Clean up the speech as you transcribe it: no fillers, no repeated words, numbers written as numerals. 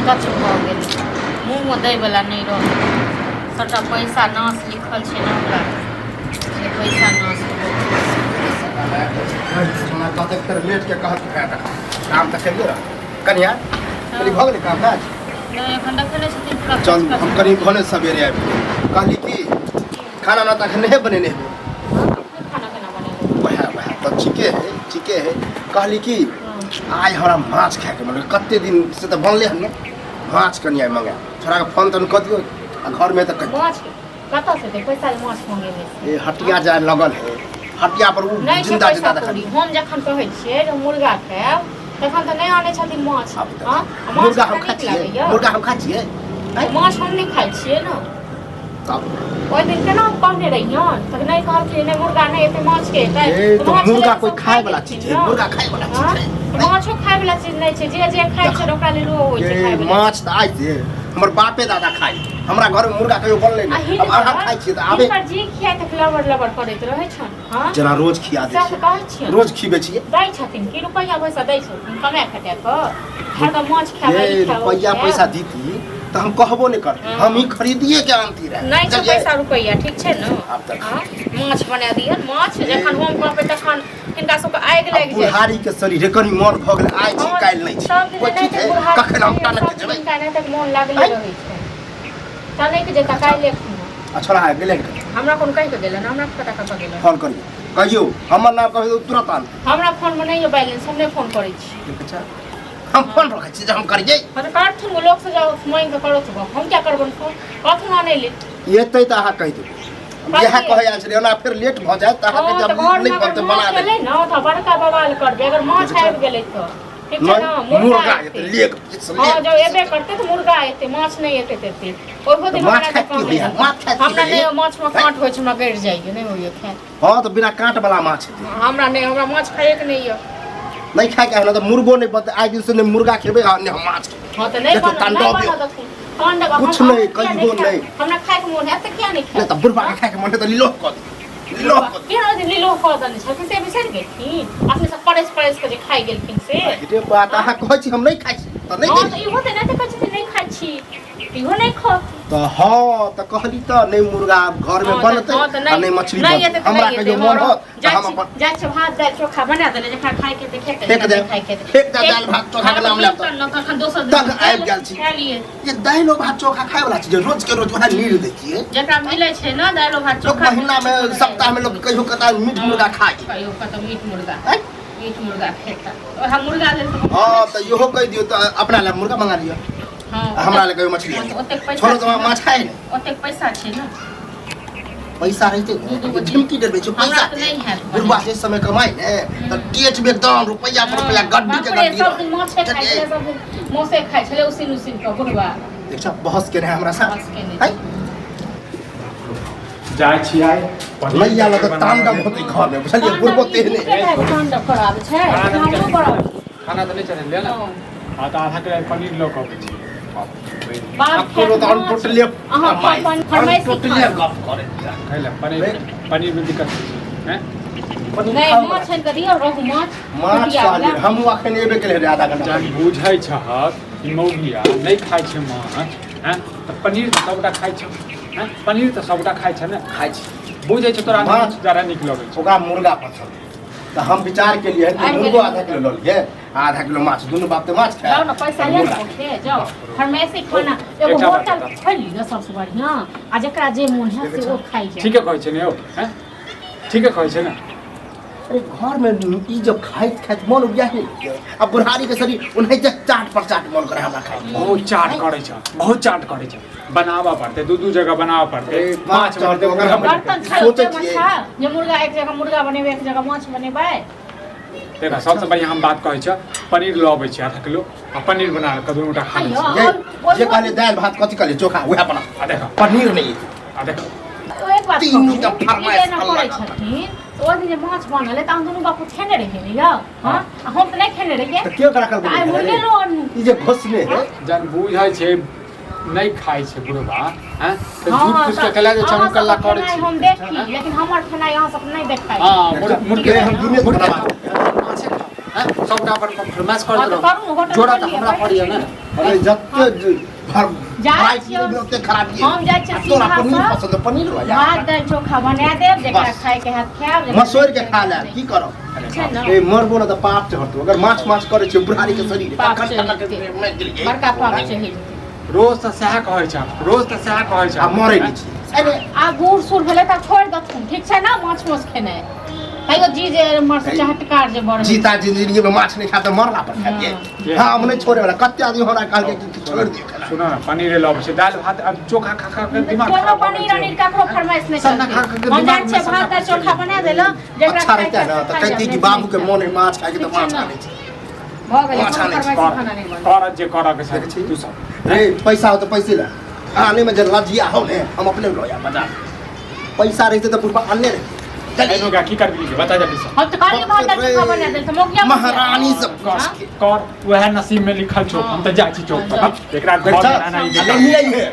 गछ भऽ गेल मुँहमे दैवला नहि रहल सबटा पैसा नाश लिखल छै ने हमरा से पैसा नाश लेट के कहत काम तऽ करिए रह कनिया कनी भऽ गेलै काम काज नहीं एखन देखले छथिन पूरा चल हम कनी घने सवेरे आबि कहली कि खाना ना तक नहीं बनेने खाना बनेले वह तो ठीके है कहली कि आज हमरा माछ खाए के मन कते दिन से तो बनले हन माछ कनिया मंगा छोरा के फोन तन क दियो आ घर में तक माछ कतऽ से दे पैसा माछ मांगे में ए हटिया जाय लगल है हटिया पर उ जिंदा जिंदा देखली हम जखन कहै छियै जे मुर्गा खाएब तखन तऽ नहीं आने छथिन माछ हां मुर्गा हम खाइ छियै माछ हम नहीं खाइ छियै ना तब ओइ दिन केना कहने रहियन तक नहीं कहलखिन नहीं मुर्गा नहीं एते माछ के तो मुर्गा कोई खाए वाला चीज है मुर्गा खाए वाला चीज है माछो खाए वाला चीज नहीं छै जे खाइ छै ओकरा लेल ओ होइ छै खाए वाला माछ त आइ छै हमर बापे दादा खाइ हमरा घर में मुर्गा कहियो बनले नहीं अब अहाँ खाइ छियै त आबे पर जी खिया तक लबर करैत रहै छन हां जना रोज खिया दै सब कहै छियै रोज खिबै छियै दै छथिन कि रुपैया पैसा दै छथिन कमे खटे क हरदम माछ खाबै रुपैया पैसा दीती तो हम कहबो नहीं करते हम ही खरीदिए के आनती रहे नहीं छै पैसा रुपैया ठीक छै न माछ बना दियन माछ जखन हम कहबै तखन हिनका सबके आगि लागि जाय बुढ़ारी के शरीर कनी मन भ गेल आइ छी काल्हि नहीं छी कोई ठीक है कखन हम टाने के जेबै काल्हि तक मन लागले रहै छै चले के जेता काल्हि छोड़ा है गेले हमरा कोन कहि के गेलन हमरा पता कतऽ गेलन फोन करियो कहियो हमर नाम कहियो तुरंत आन हमरा फोन में नहीं बैलेंस हम नहीं फोन करै छी अच्छा हम फोन रखै छी हम करिए मतलब करथुन लोग से जाओ मांग के करो हम क्या करबन फोन कथुन आनै ले एतै त अहाँ कहि देबै यह कहै आल छलै ओना फिर लेट भ जाय त अहाँ के जब नहीं बनते बना ले न त बड़का बवाल करबे अगर माछ आबि गेलै त ठीक छै ना मुर्गा एतै लेक हां जब एबे करते त मुर्गा एतै माछ नहीं एतै तेते ओहो दिन माछ खाइ हमरा नहीं माछ में कांट होय छै हमरा गड़ जाइए नहीं होइए खाय हां त बिना कांट वाला माछ हमरा नहीं हमरा माछ खाए के नहीं है नहीं खाए के है तो मुर्गो नहीं बनते आज दिन से नहीं मुर्गा खेबे और नहीं माछ हां त नहीं बना कुछ नहीं कहियो नहीं हमरा खाए के मन है त क्या नहीं खाए नहीं त बुढ़बा के खाए के मन है तो लीलो क केना दिन लीलो क दने छथिन से बिसरि गेलखिन अपने सब परेस के जे खाइ गेलखिन से एते बात अहाँ कहै छी हम नहीं खाइ छी त नहीं हां त इहो त नहीं त कहै छी नहीं खाइ छी इहो नहीं खा तो हां त कहली त नहीं मुर्गा घर में बनते आ नहीं मछली हमरा कहियो मन हो त हम अपन जाय छ भात दाल चोखा बना देले जे खाइ के देखे के खाइ के फेक दे दाल भात चोखा के नाम लेब तखन दोसर दिन तक आबि गेल छी ये दाल भात चोखा खाय वाला चीज रोज के रोज वहां नीर दै छियै जेकरा मिलै छै ना दाल भात चोखा महीना में सप्ताह में लोग कहियो कता मीट मुर्गा खाय कहियो कता मीट मुर्गा खेता हम मुर्गा ले हां त इहो कह दियो त अपना ले मुर्गा मंगा लियो हां हमरा ले कहियो मछली छोड़ो तो माछ खाए ने ओते पैसा छै ना पैसा रहते झिमकी डरबे छै पैसा नहीं है बुढ़वा से समय कमाई ने त टेच में एकदम रुपया पर रुपया गड्डी के गड्डी सब दिन माछ खाइ छले सब दिन मोसे खाइ छले उसिन के बुढ़वा देख छ बहस के हमरा साथ है जाय छी आइ भैया लग तांडव होते घर में बुझलिए बुढ़बो तेहने तांडव कराबे छै हमरो कराबे खाना त नहीं चले ले ना हां त आधा किलो पनीर लो के छी आप करो तो हम टोटली टोटली गप करे खाइला पनीर में दिक्कत है नहीं माछ है करियो रोहु माछ खाली हम अखन एबे केले रे आधा घंटा जान बुझै छहक कि मौगिया नहीं खाइ छै माछ हैं त पनीर त सबटा खाइ छै हैं पनीर त सबटा खाइ छै ने खाइ छी बुझै छ तोरा माछ जरा नीक लगै छै ओकरा मुर्गा पसंद तो हम विचार के लिए कि मुर्गो आधा किलो लो लिए आधा किलो माछ दोनों बाप तो माछ खाए जाओ ना पैसा ले के जाओ फरमाइशी खाना एगो होटल खोली ना सबसे बढ़िया आ जकरा जे मन है से वो खाइ छै ठीक है कहै छै ने हो हैं ठीक है कहै छै ने अरे घर में ई जब खाइत खाइत मन उबिया है अब बुढ़ारी के शरीर उन्हें चाट पर चाट मन करे हमरा खाए बहुत चाट करे छ बहुत चाट करे छ बनावा पड़ते दू जगह बनावा पड़ते माछ बनते ओकर हम बर्तन सोचे छिए जे मुर्गा एक जगह मुर्गा बनेबे एक जगह माछ बनेबे देखा सबसे बढ़िया हम बात कहै छ पनीर लबै छी आधा किलो आ पनीर बना के दोनोटा खा ले जे कहले दाल भात कथि कहले चोखा उहे बना आ देखा पनीर नहीं आ देखा तो एक बात तीनों का फरमाइश करे छथिन तो ओ दिन माछ बनले त हम दुनु बापू खेने रहे ने या हां हम त नहीं खेने रहिए त क्यों करा कर आई मुर्गे लो ई जे घोसले है जन बुझै छै नहीं खाइ छै बुढ़वा हैं तो झूठ फूस के कला जे चमकल्ला करे छै हम देखी लेकिन हमर खाना यहां सब नहीं देखाई हां मुर्गे हम दुनिया को माछ खा हैं सबटा अपन फरमाइश कर हाँ, तो करू ने, होटल जोड़ा त खोलिए, हमरा पड़िए ना अरे जत्ते भर जा भाई छियै। ओते खराब ये हम जाइ छियै तोरा सीधा पनीर सँ। पसंद है, पनीर लो भात यार दालि चोखा बना देब जेकरा बस। खाय के हाथ खायब जेकरा मसूर के खाय खा ले की करो छै न ए मरबो ना त पाप चढ़तो अगर माछ करे छै बुढ़ारी के शरीर पाप कखन चढ़ि कखन जेतै। मैं गिर गई बड़का पाप चढ़ि जेतै। रोज त सएह कहै छ रोज त सएह कहै छ आ मरे नहीं छी अरे आ बूढ़ सूढ़ भेलै तऽ छोड़ि दथुन ठीक छै ने माछ माछ खेनाइ तैयो जी जे मर चहटकार जे बड़ जीता जिंदगी में माछ नहीं खाता मरला पर खाइए हां हम नहीं छोड़े वाला कत्ते आदमी हमरा कहल के छोड़ दियो खाना सुन न पनीर लब छै दाल भात अब चोखा खा खा के दिमाग कोनो खराब पनीर अनीर ककरो फरमाइश नहीं सब ना खा के करते हम दिमाग जान में छियै भात दालि सब चोखा बना देलहुँ जेकरा अच्छा खाय रहता है ना तो कहती कि बाबू के मन है माछ खाए के तो माछ खा ले भऽ गेलै माछ कोनो आनै छै, फरमाइश खाना नहीं बनै कर जे कर के छै तू सब रे पैसा हो तो पैसे ला आने में जब लजिया हो ने हम अपने लो यार बाजार पैसा रहते तो पुष्पा अन्य रहे एनो का की करबी के बता जा पैसा हम तो खाली भात दालि चोखा बना देल तऽ मोगिया महारानी सब कस के कर वह नसीब में लिखल छौ हम त जाइ छी चौक पर एकरा घर में रहना ही नहीं आई है